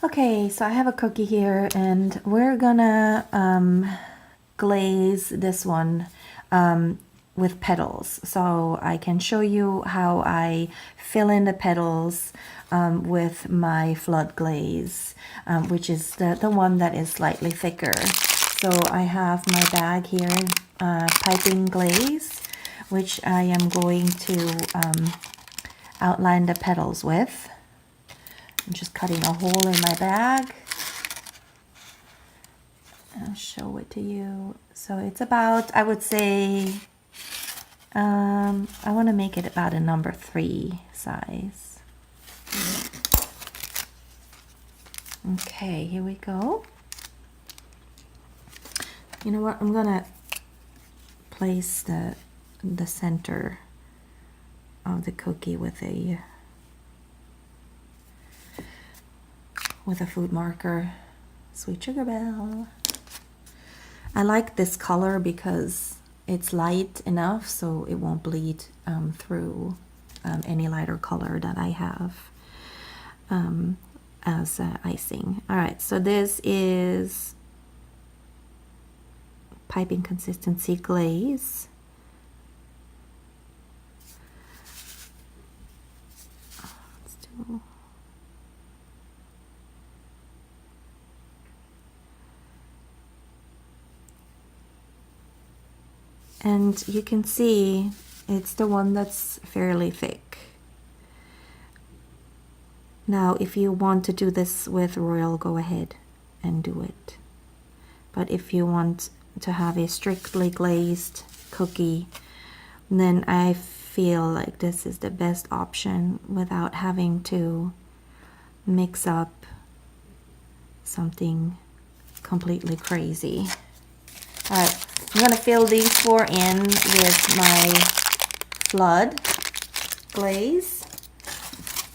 Okay, so I have a cookie here and we're gonna glaze this one with petals. So I can show you how I fill in the petals with my flood glaze, which is the one that is slightly thicker. So I have my bag here, piping glaze, which I am going to outline the petals with. I'm just cutting a hole in my bag. I'll show it to you. So it's about, I would say, I want to make it about a number 3 size. Okay, here we go. You know what? I'm gonna place the center of the cookie with a food marker. Sweet Sugar Belle. I like this color because it's light enough so it won't bleed through any lighter color that I have as icing. All right, so this is piping consistency glaze. Let's do and you can see it's the one that's fairly thick. Now, if you want to do this with Royal, go ahead and do it. But if you want to have a strictly glazed cookie, then I feel like this is the best option without having to mix up something completely crazy. All right, I'm gonna fill these 4 in with my flood glaze.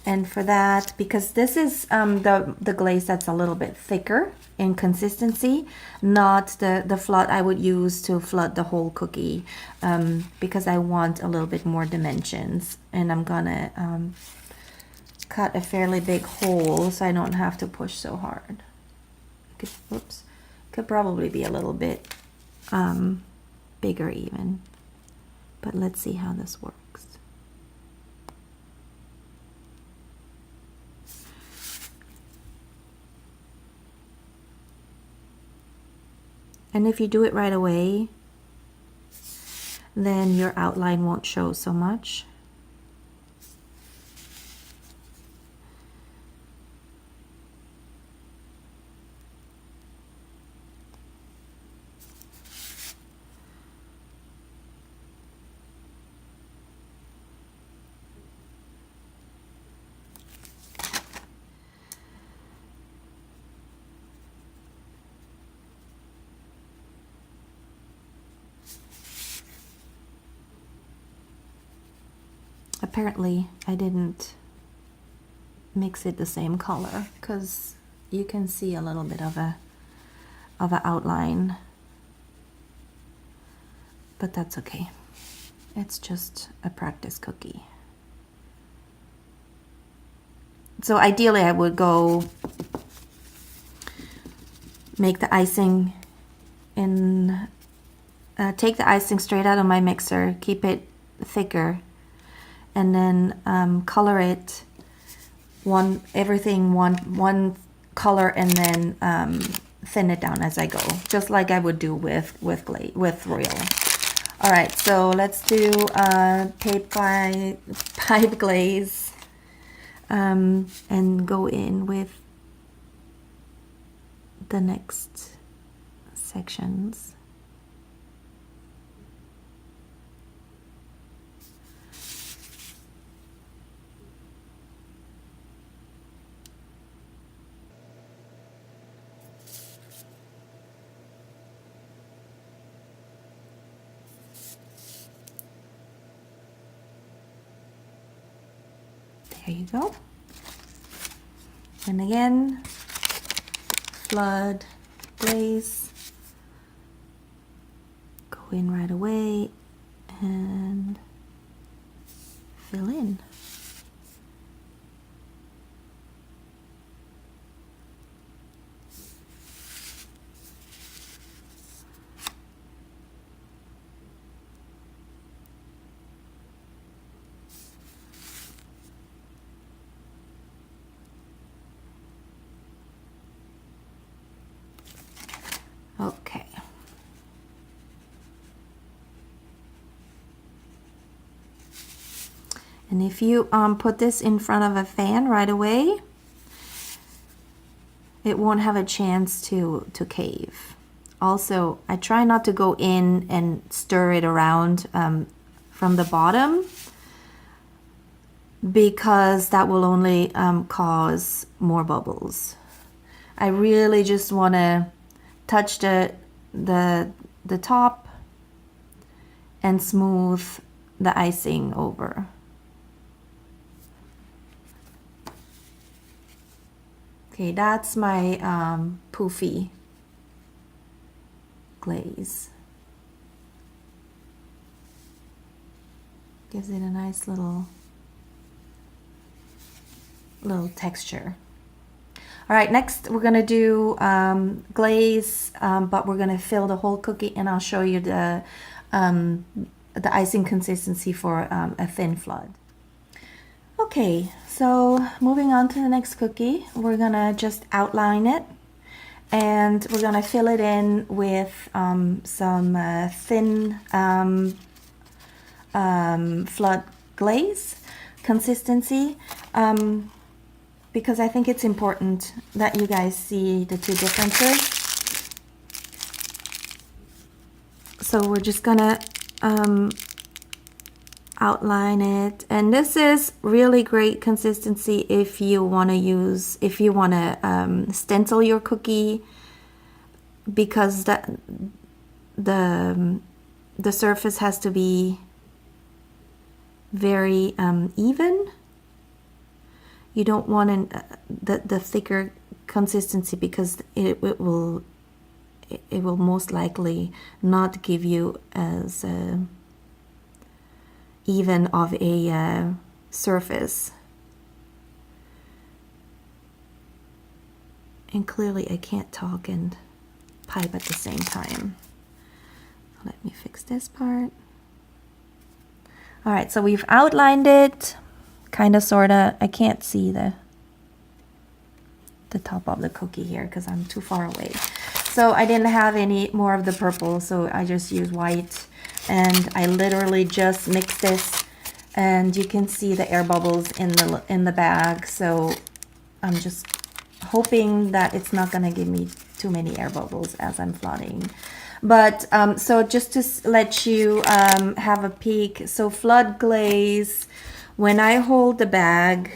And for that, because this is the glaze that's a little bit thicker in consistency, not the flood I would use to flood the whole cookie, because I want a little bit more dimensions. And I'm gonna cut a fairly big hole so I don't have to push so hard. Oops, could probably be a little bit bigger even, but let's see how this works. And if you do it right away, then your outline won't show so much. Apparently, I didn't mix it the same color because you can see a little bit of a outline, but that's okay. It's just a practice cookie. So ideally, I would go make the icing in, take the icing straight out of my mixer, keep it thicker, and then color it everything one color, and then thin it down as I go, just like I would do with Royal. All right, so let's do pipe glaze and go in with the next sections. There you go. And again, flood glaze, go in right away and fill in. And if you put this in front of a fan right away, it won't have a chance to cave. Also, I try not to go in and stir it around from the bottom, because that will only cause more bubbles. I really just want to touch the top and smooth the icing over. Okay, that's my poofy glaze. Gives it a nice little texture. All right, next we're gonna do glaze, but we're gonna fill the whole cookie, and I'll show you the icing consistency for a thin flood. Okay, so moving on to the next cookie, we're gonna just outline it, and we're gonna fill it in with some thin flood glaze consistency, because I think it's important that you guys see the two differences. So we're just gonna outline it, and this is really great consistency if you want to stencil your cookie, because the surface has to be very even. You don't want the thicker consistency, because it will most likely not give you as even of a surface. And clearly I can't talk and pipe at the same time. Let me fix this part. All right, so we've outlined it, kind of, sort of. I can't see the top of the cookie here because I'm too far away. So I didn't have any more of the purple, so I just used white, and I literally just mixed this, and you can see the air bubbles in the bag. So I'm just hoping that it's not gonna give me too many air bubbles as I'm flooding. But so just to let you have a peek, so flood glaze, when I hold the bag,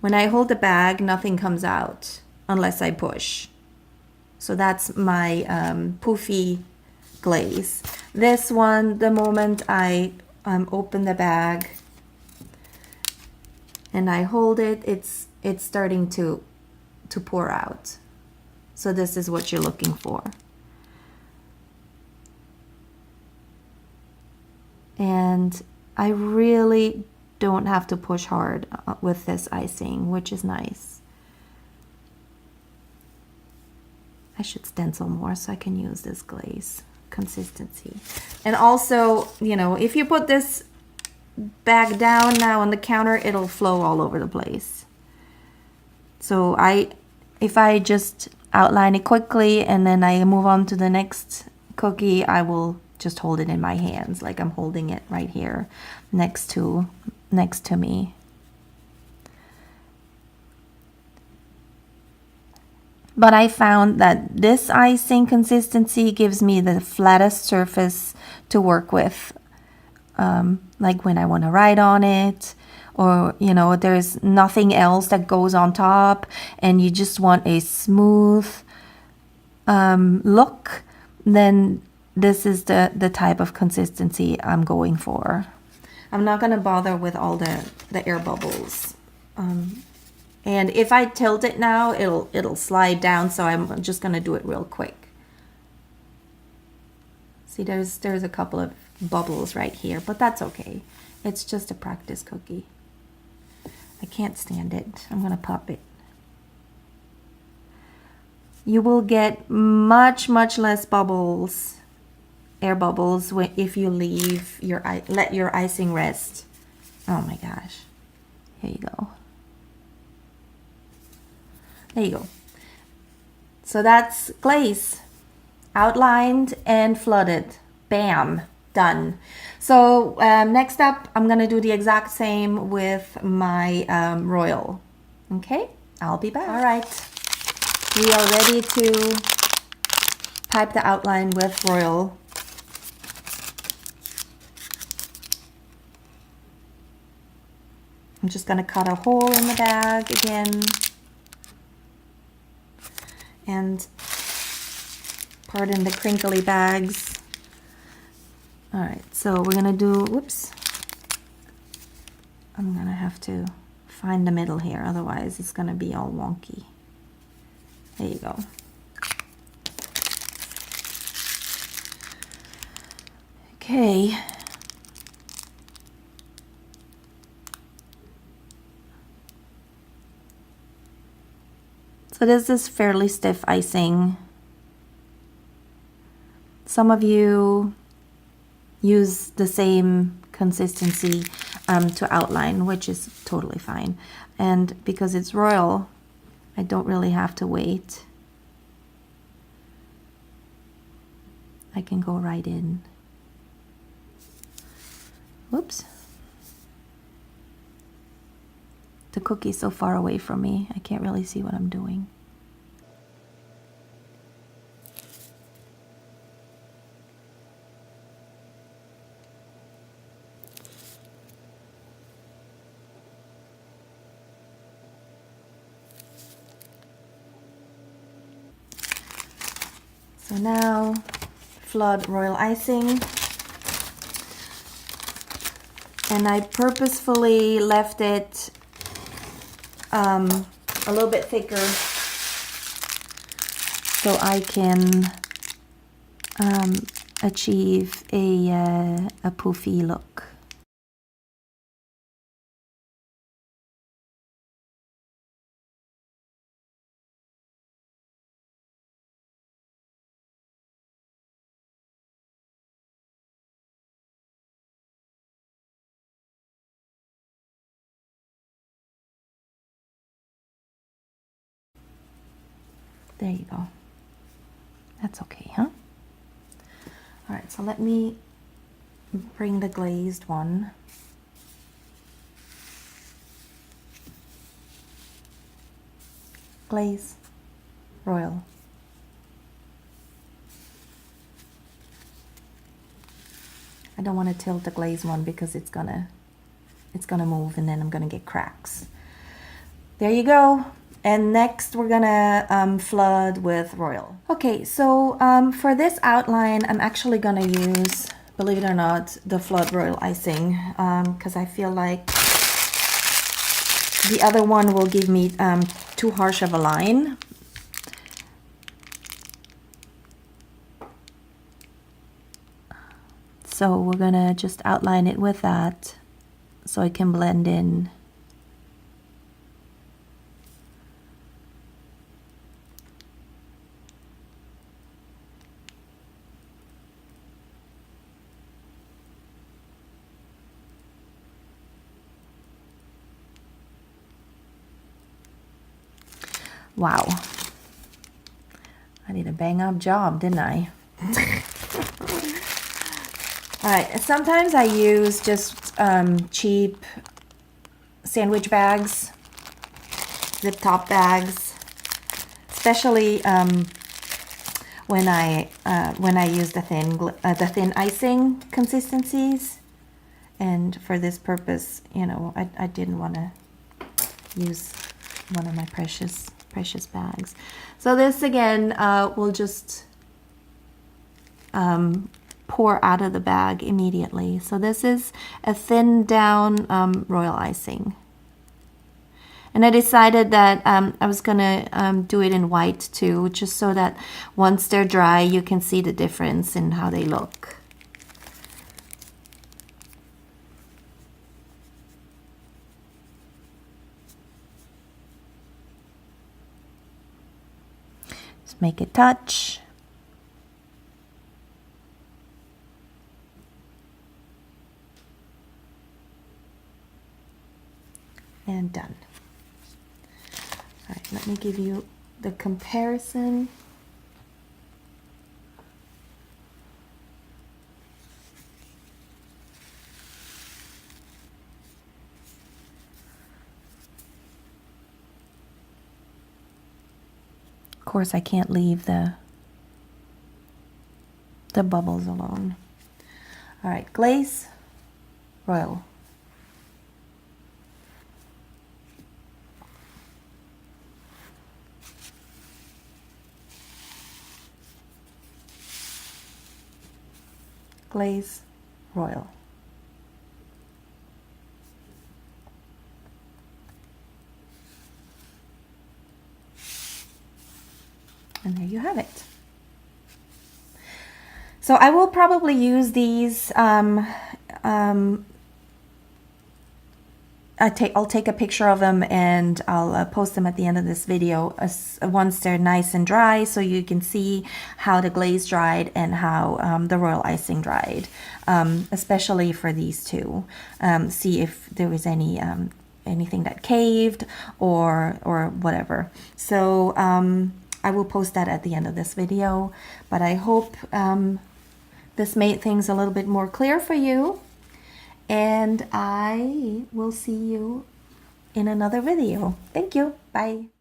nothing comes out unless I push. So that's my poofy glaze. This one, the moment I open the bag and I hold it, it's starting to pour out. So this is what you're looking for. And I really don't have to push hard with this icing, which is nice. I should stencil more so I can use this glaze consistency. And also, you know, if you put this bag down now on the counter, it'll flow all over the place. So if I just outline it quickly and then I move on to the next cookie, I will just hold it in my hands like I'm holding it right here next to me. But I found that this icing consistency gives me the flattest surface to work with, like when I want to write on it, or you know, there's nothing else that goes on top and you just want a smooth look, then this is the type of consistency I'm going for. I'm not going to bother with all the air bubbles. And if I tilt it now, it'll slide down, so I'm just going to do it real quick. See, there's a couple of bubbles right here, but that's okay. It's just a practice cookie. I can't stand it. I'm going to pop it. You will get much less bubbles, air bubbles, if you let your icing rest. Oh my gosh. Here you go. There you go. So that's glaze, outlined and flooded. Bam, done. So next up, I'm gonna do the exact same with my royal. Okay, I'll be back. All right, we are ready to type the outline with royal. I'm just gonna cut a hole in the bag again and pardon the crinkly bags. All right, so we're gonna do, whoops. I'm gonna have to find the middle here, otherwise it's gonna be all wonky. There you go. Okay. So this is fairly stiff icing. Some of you use the same consistency to outline, which is totally fine. And because it's royal, I don't really have to wait. I can go right in. Whoops. The cookie's so far away from me, I can't really see what I'm doing. So now, flood royal icing. And I purposefully left it a little bit thicker so I can achieve a poofy look. There you go. That's okay, huh? All right, so let me bring the glazed one. Glaze, royal. I don't want to tilt the glaze one because it's gonna move and then I'm gonna get cracks. There you go. And next we're gonna flood with royal. Okay, so for this outline, I'm actually gonna use, believe it or not, the flood royal icing because I feel like the other one will give me too harsh of a line. So we're gonna just outline it with that so it can blend in. Wow, I did a bang up job, didn't I? All right, sometimes I use just cheap sandwich bags, zip top bags, especially when I use the thin icing consistencies. And for this purpose, you know, I didn't want to use one of my precious bags. So this again will just pour out of the bag immediately. So this is a thinned down royal icing. And I decided that I was gonna do it in white too, just so that once they're dry, you can see the difference in how they look. Just make it touch. And done. All right, let me give you the comparison. course, I can't leave the bubbles alone. All right, Glaze Royal. Glaze Royal. And there you have it. So I will probably use these. I'll take a picture of them and I'll post them at the end of this video once they're nice and dry, so you can see how the glaze dried and how the royal icing dried, especially for these two. See if there was anything that caved or whatever. So I will post that at the end of this video, but I hope this made things a little bit more clear for you. And I will see you in another video. Thank you. Bye.